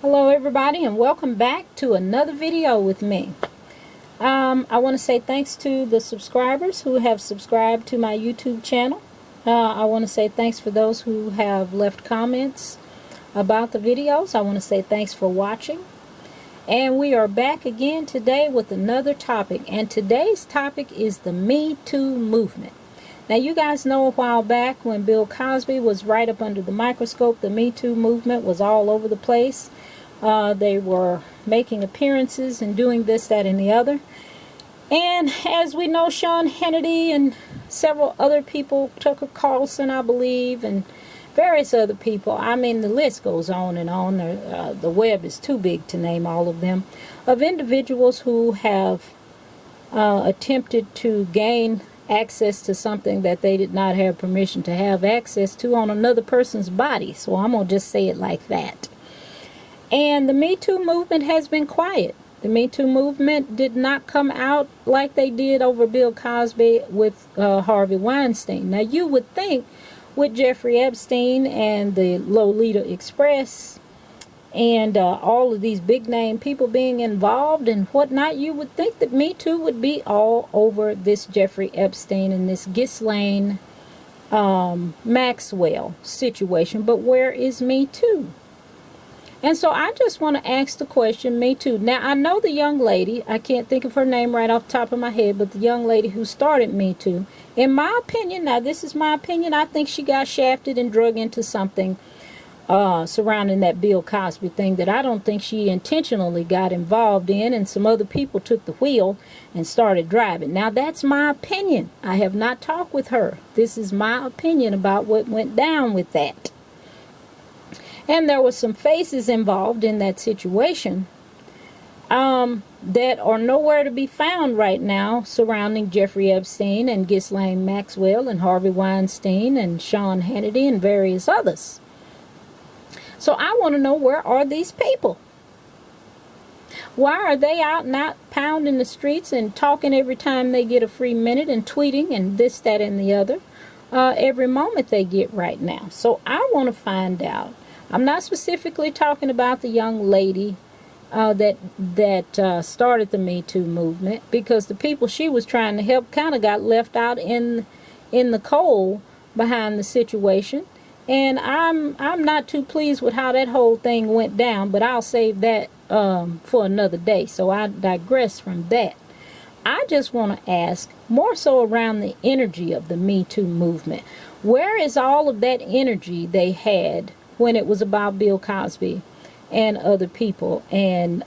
Hello everybody, and welcome back to another video with me. I want to say thanks to the subscribers who have subscribed to my YouTube channel. I want to say thanks for those who have left comments about the videos. I want to say thanks for watching. And we are back again today with another topic. And today's topic is the Me Too movement. Now, you guys know a while back when Bill Cosby was right up under the microscope, the Me Too movement was all over the place. They were making appearances and doing this, that, and the other. And as we know, Sean Hannity and several other people, Tucker Carlson, I believe, and various other people. I mean, the list goes on and on. The web is too big to name all of them, of individuals who have attempted to gain access to something that they did not have permission to have access to on another person's body. So I'm going to just say it like that. And the Me Too movement has been quiet. The Me Too movement did not come out like they did over Bill Cosby with Harvey Weinstein. Now, you would think with Jeffrey Epstein and the Lolita Express and all of these big name people being involved and whatnot, you would think that Me Too would be all over this Jeffrey Epstein and this Ghislaine Maxwell situation. But where is Me Too? And so I just want to ask the question, Me Too. Now, I know the young lady, I can't think of her name right off the top of my head, but the young lady who started Me Too, in my opinion, now this is my opinion, I think she got shafted and drug into something surrounding that Bill Cosby thing that I don't think she intentionally got involved in, and some other people took the wheel and started driving. Now, that's my opinion. I have not talked with her. This is my opinion about what went down with that. And there were some faces involved in that situation that are nowhere to be found right now surrounding Jeffrey Epstein and Ghislaine Maxwell and Harvey Weinstein and Sean Hannity and various others. So I want to know, where are these people? Why are they out not pounding the streets and talking every time they get a free minute and tweeting and this, that, and the other every moment they get right now? So I want to find out. I'm not specifically talking about the young lady that started the Me Too movement, because the people she was trying to help kind of got left out in the cold behind the situation. And I'm not too pleased with how that whole thing went down, but I'll save that for another day. So I digress from that. I just want to ask more so around the energy of the Me Too movement. Where is all of that energy they had when it was about Bill Cosby and other people? And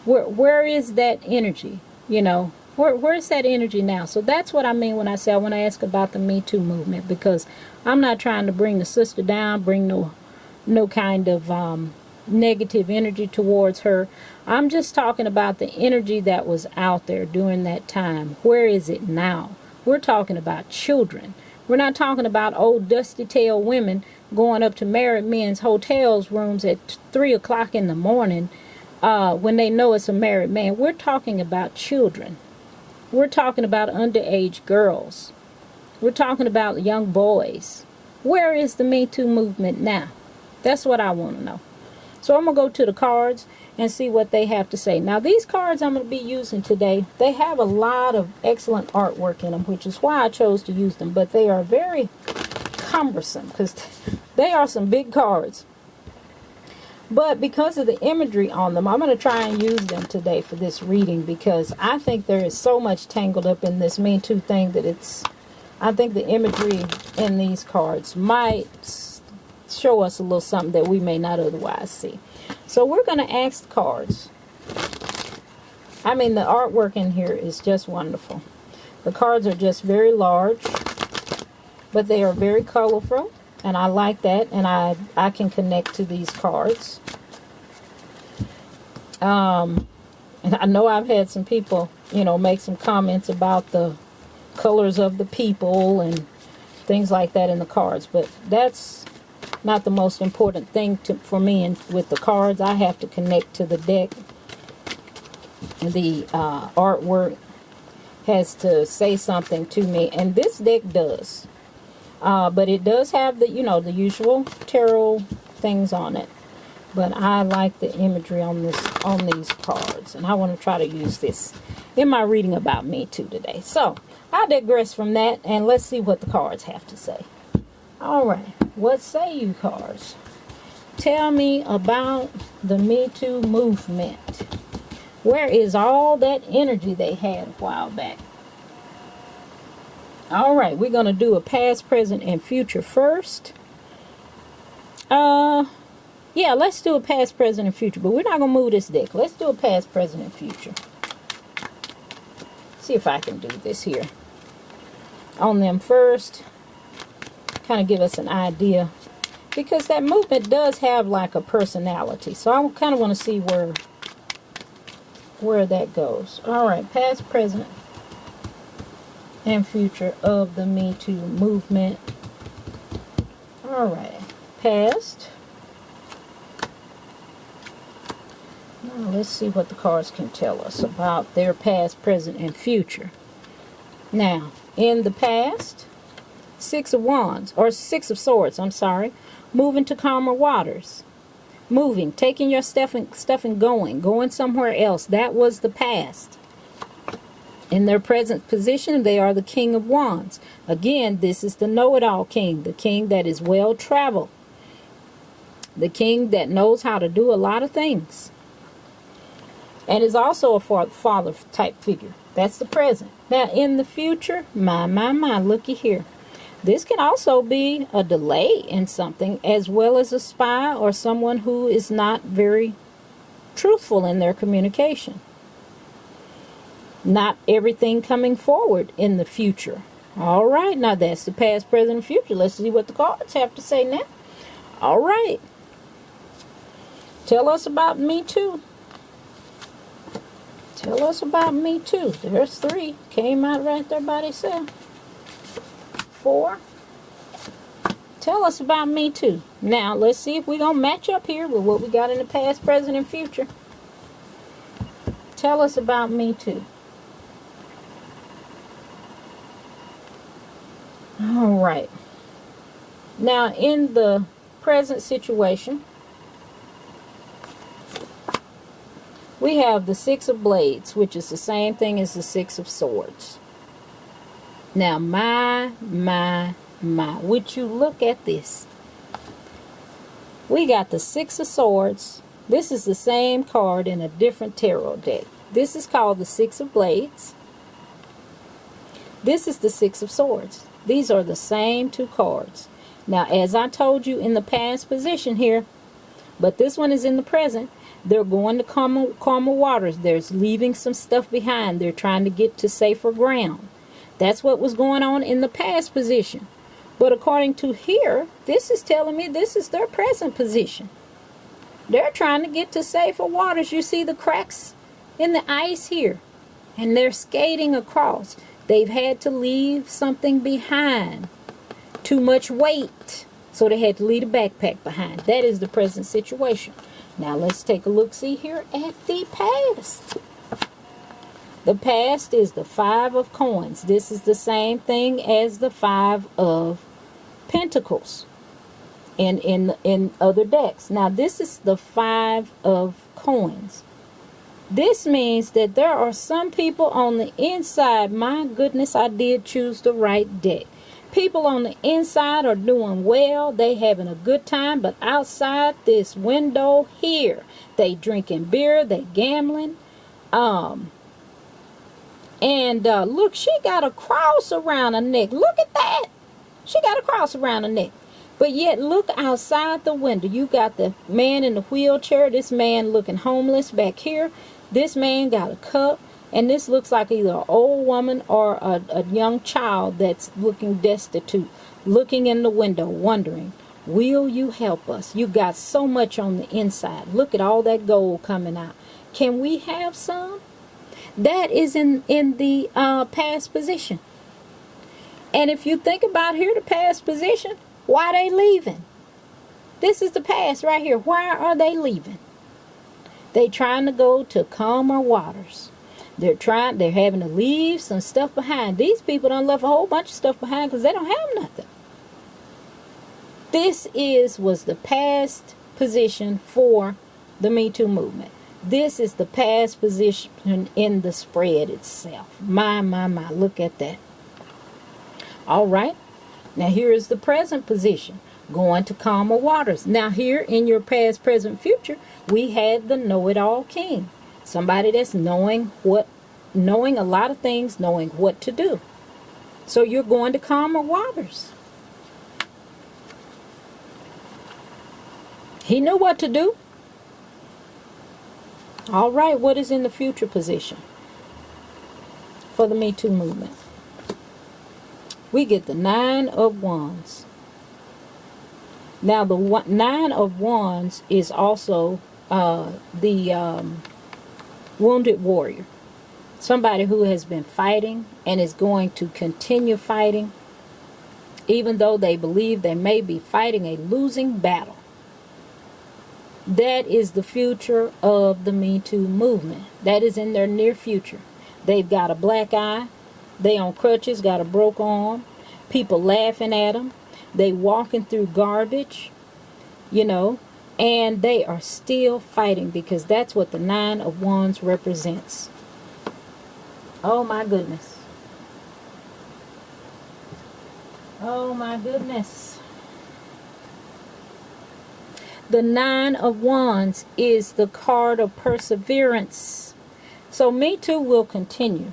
where is that energy? You know, where's that energy now? So that's what I mean when I say I want to ask about the Me Too movement, because I'm not trying to bring the sister down, bring no kind of negative energy towards her. I'm just talking about the energy that was out there during that time. Where is it now? We're talking about children. We're not talking about old dusty-tailed women going up to married men's hotels rooms at 3 o'clock in the morning when they know it's a married man. We're talking about children. We're talking about underage girls. We're talking about young boys. Where is the Me Too movement now? That's what I want to know. So I'm going to go to the cards and see what they have to say. Now, these cards I'm going to be using today, they have a lot of excellent artwork in them, which is why I chose to use them. But they are very cumbersome because they are some big cards. But because of the imagery on them, I'm going to try and use them today for this reading, because I think there is so much tangled up in this Me Too thing that I think the imagery in these cards might show us a little something that we may not otherwise see. So we're going to ask the cards. I mean, the artwork in here is just wonderful. The cards are just very large, but they are very colorful, and I like that, and I can connect to these cards. And I know I've had some people, make some comments about the colors of the people and things like that in the cards, but that's not the most important thing for me. And with the cards, I have to connect to the deck. The artwork has to say something to me, and this deck does. But it does have the, the usual tarot things on it. But I like the imagery on these cards, and I want to try to use this in my reading about Me Too today. So I digress from that, and let's see what the cards have to say. All right, what say you, cards? Tell me about the Me Too movement. Where is all that energy they had a while back? All right, we're going to do a past, present, and future first. Yeah, let's do a past, present, and future. But we're not going to move this deck. Let's do a past, present, and future. See if I can do this here. On them first. Kind of give us an idea. Because that movement does have like a personality. So I kind of want to see where that goes. All right, past, present, and future of the Me Too movement. All right, past. Now let's see what the cards can tell us about their past, present, and future. Now, in the past, Six of Wands, or Six of Swords, I'm sorry, moving to calmer waters. Moving, taking your stuff and going somewhere else. That was the past. In their present position, they are the King of Wands. Again, this is the know-it-all king, the king that is well-traveled, the king that knows how to do a lot of things, and is also a father type figure. That's the present. Now, in the future, my, looky here. This can also be a delay in something, as well as a spy or someone who is not very truthful in their communication. Not everything coming forward in the future. All right, now that's the past, present, and future. Let's see what the cards have to say now. All right. Tell us about Me Too. Tell us about Me Too. There's 3. Came out right there by themselves. 4. Tell us about Me Too. Now, let's see if we're going to match up here with what we got in the past, present, and future. Tell us about Me Too. All right. Now, in the present situation, we have the Six of Blades, which is the same thing as the Six of Swords. Now, my, would you look at this? We got the Six of Swords. This is the same card in a different tarot deck. This is called the Six of Blades. This is the Six of Swords. These are the same 2 cards. Now, as I told you in the past position here, but this one is in the present, they're going to calmer waters. They're leaving some stuff behind. They're trying to get to safer ground. That's what was going on in the past position. But according to here, this is telling me this is their present position. They're trying to get to safer waters. You see the cracks in the ice here. And they're skating across. They've had to leave something behind. Too much weight. So they had to leave a backpack behind. That is the present situation. Now let's take a look-see here at the past. The past is the 5 of Coins. This is the same thing as the 5 of Pentacles in other decks. Now this is the 5 of Coins. This means that there are some people on the inside. My goodness, I did choose the right deck. People on the inside are doing well. They having a good time. But outside this window here, they drinking beer. They gambling. Look, she got a cross around her neck. Look at that. She got a cross around her neck. But yet, look outside the window. You got the man in the wheelchair. This man looking homeless back here. This man got a cup. And this looks like either an old woman or a young child that's looking destitute. Looking in the window, wondering, will you help us? You got so much on the inside. Look at all that gold coming out. Can we have some? That is in the past position. And if you think about here, the past position, why are they leaving? This is the past right here. Why are they leaving? They trying to go to calmer waters. They're having to leave some stuff behind. These people done left a whole bunch of stuff behind because they don't have nothing. This was the past position for the Me Too movement. This is the past position in the spread itself. My, look at that. All right. Now here is the present position, going to calmer waters. Now here in your past, present, future, we had the know-it-all king. Somebody that's knowing a lot of things, knowing what to do. So you're going to calmer waters. He knew what to do. All right, what is in the future position for the Me Too movement? We get the 9 of Wands. Now, the 9 of Wands is also the wounded warrior. Somebody who has been fighting and is going to continue fighting, even though they believe they may be fighting a losing battle. That is the future of the Me Too movement. That is in their near future. They've got a black eye. They on crutches, got a broke arm. People laughing at them. They walking through garbage, and they are still fighting because that's what the 9 of Wands represents. Oh my goodness. Oh my goodness. The 9 of Wands is the card of perseverance. So Me Too will continue.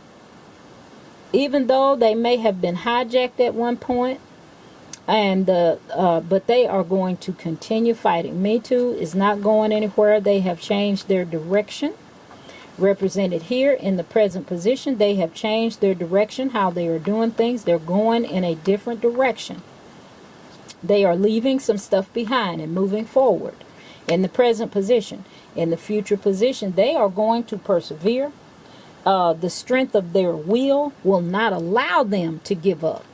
Even though they may have been hijacked at one point, but they are going to continue fighting. Me Too is not going anywhere. They have changed their direction. Represented here in the present position, they have changed their direction, how they are doing things. They're going in a different direction. They are leaving some stuff behind and moving forward in the present position. In the future position, they are going to persevere. The strength of their will not allow them to give up.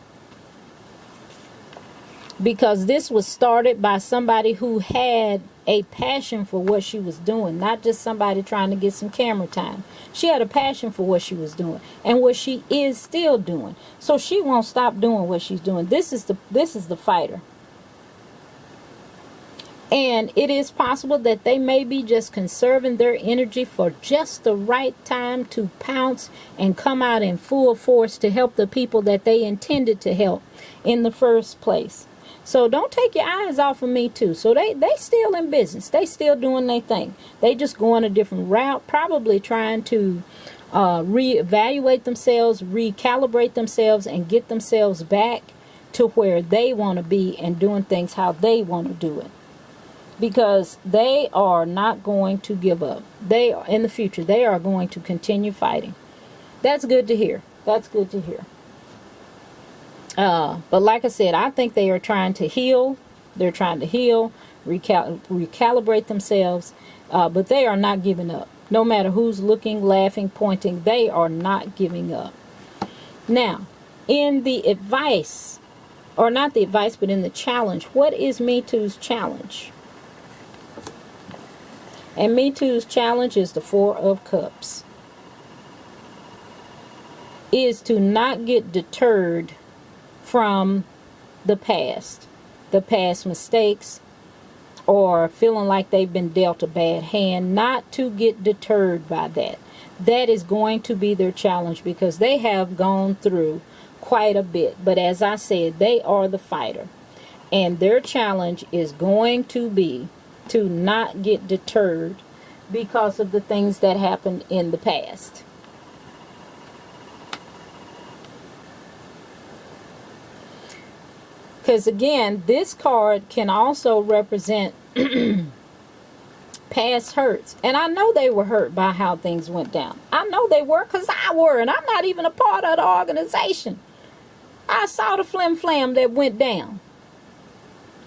Because this was started by somebody who had a passion for what she was doing, not just somebody trying to get some camera time. She had a passion for what she was doing and what she is still doing. So she won't stop doing what she's doing. This is the fighter. And it is possible that they may be just conserving their energy for just the right time to pounce and come out in full force to help the people that they intended to help in the first place. So don't take your eyes off of Me Too. So they still in business. They still doing their thing. They just going a different route, probably trying to reevaluate themselves, recalibrate themselves, and get themselves back to where they want to be and doing things how they want to do it. Because they are not going to give up. They are, in the future, they are going to continue fighting. That's good to hear. That's good to hear. But like I said, I think they are trying to heal. They're trying to heal, recalibrate themselves. But they are not giving up. No matter who's looking, laughing, pointing, they are not giving up. Now, in the advice, or not the advice, but in the challenge, what is Me Too's challenge? And Me Too's challenge is the 4 of Cups. Is to not get deterred from the past mistakes, or feeling like they've been dealt a bad hand, not to get deterred by that. That is going to be their challenge because they have gone through quite a bit. But as I said, they are the fighter. And their challenge is going to be to not get deterred because of the things that happened in the past. Because again, this card can also represent past hurts. And I know they were hurt by how things went down. I know they were, because I were, and I'm not even a part of the organization. I saw the flim flam that went down.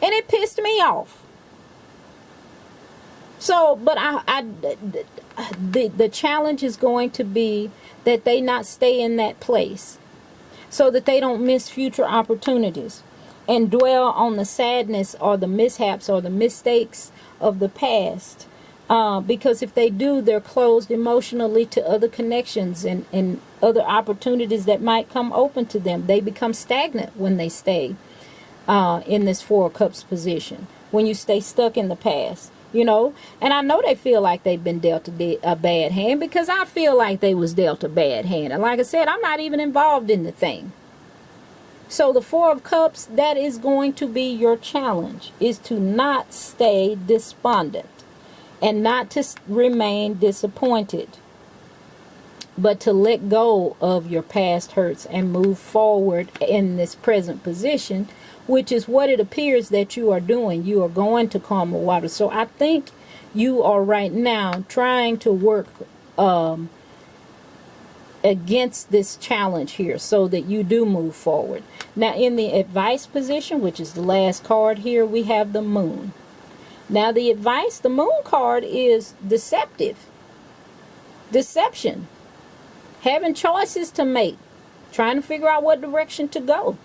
And it pissed me off. So, but the challenge is going to be that they not stay in that place, so that they don't miss future opportunities and dwell on the sadness or the mishaps or the mistakes of the past. Because if they do, they're closed emotionally to other connections and other opportunities that might come open to them. They become stagnant when they stay in this 4 of Cups position. when you stay stuck in the past, you know. And I know they feel like they've been dealt a bad hand, because I feel like they was dealt a bad hand. And like I said, I'm not even involved in the thing. So the Four of Cups, that is going to be your challenge, is to not stay despondent and not to remain disappointed, but to let go of your past hurts and move forward in this present position, which is what it appears that you are doing. You are going to calmer water. So I think you are right now trying to work against this challenge here so that you do move forward. Now in the advice position, which is the last card here, we have the Moon. Now the advice, the Moon card is deceptive. Deception. Having choices to make. Trying to figure out what direction to go.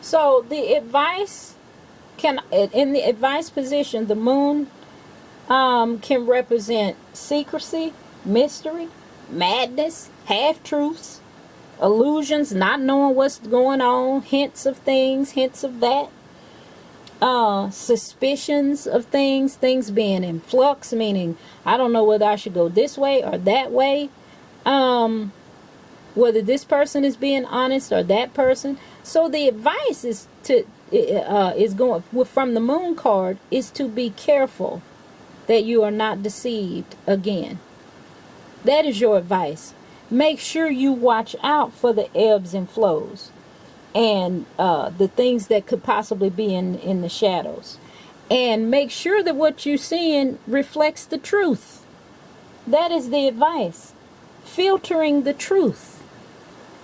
So the advice can, in the advice position, the Moon can represent secrecy, mystery, madness, half-truths, illusions, not knowing what's going on, hints of things, hints of that, suspicions of things being in flux, meaning I don't know whether I should go this way or that way, whether this person is being honest or that person. So the advice is to is going from the Moon card is to be careful that you are not deceived again. That is your advice. Make sure you watch out for the ebbs and flows and the things that could possibly be in the shadows. And make sure that what you're seeing reflects the truth. That is the advice. Filtering the truth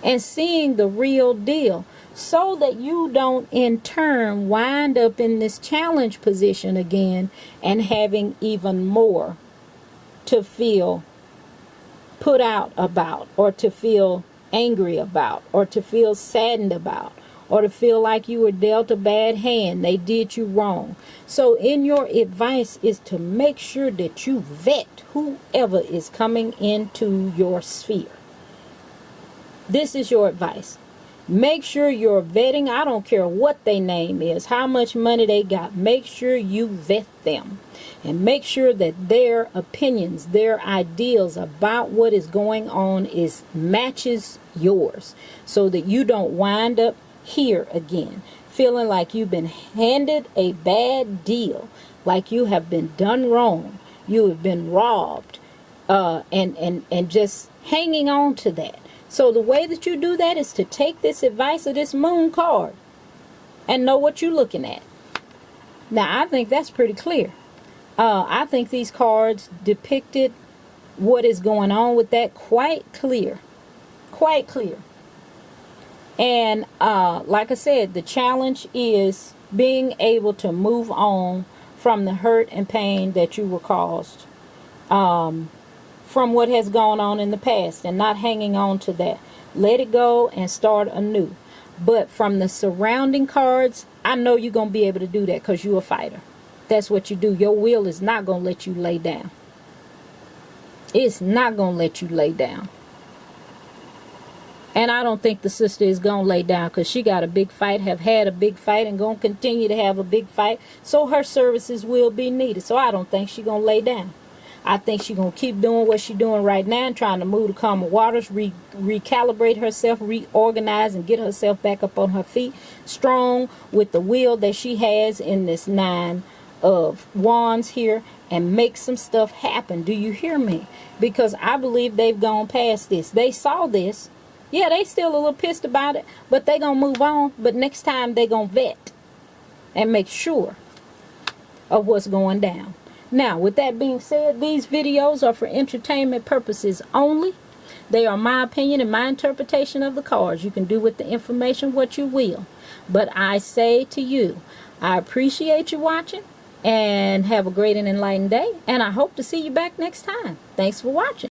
and seeing the real deal, so that you don't in turn wind up in this challenge position again and having even more to feel put out about, or to feel angry about, or to feel saddened about, or to feel like you were dealt a bad hand, they did you wrong. So in your advice is to make sure that you vet whoever is coming into your sphere. This is your advice. Make sure you're vetting. I don't care what their name is, how much money they got. Make sure you vet them. And make sure that their opinions, their ideals about what is going on matches yours. So that you don't wind up here again, feeling like you've been handed a bad deal. Like you have been done wrong. You have been robbed. And just hanging on to that. So the way that you do that is to take this advice of this Moon card and know what you're looking at. Now, I think that's pretty clear. I think these cards depicted what is going on with that quite clear. Quite clear. And like I said, the challenge is being able to move on from the hurt and pain that you were caused. From what has gone on in the past, and not hanging on to that. Let it go and start anew. But from the surrounding cards, I know you're going to be able to do that because you're a fighter. That's what you do. Your will is not going to let you lay down. It's not going to let you lay down. And I don't think the sister is going to lay down, because she got a big fight, have had a big fight, and going to continue to have a big fight. So her services will be needed. So I don't think she's going to lay down. I think she's going to keep doing what she's doing right now, and trying to move to calmer waters, recalibrate herself, reorganize, and get herself back up on her feet, strong with the will that she has in this Nine of Wands here, and make some stuff happen. Do you hear me? Because I believe they've gone past this. They saw this. Yeah, they still a little pissed about it, but they going to move on. But next time they going to vet and make sure of what's going down. Now, with that being said, these videos are for entertainment purposes only. They are my opinion and my interpretation of the cards. You can do with the information what you will. But I say to you, I appreciate you watching, and have a great and enlightened day. And I hope to see you back next time. Thanks for watching.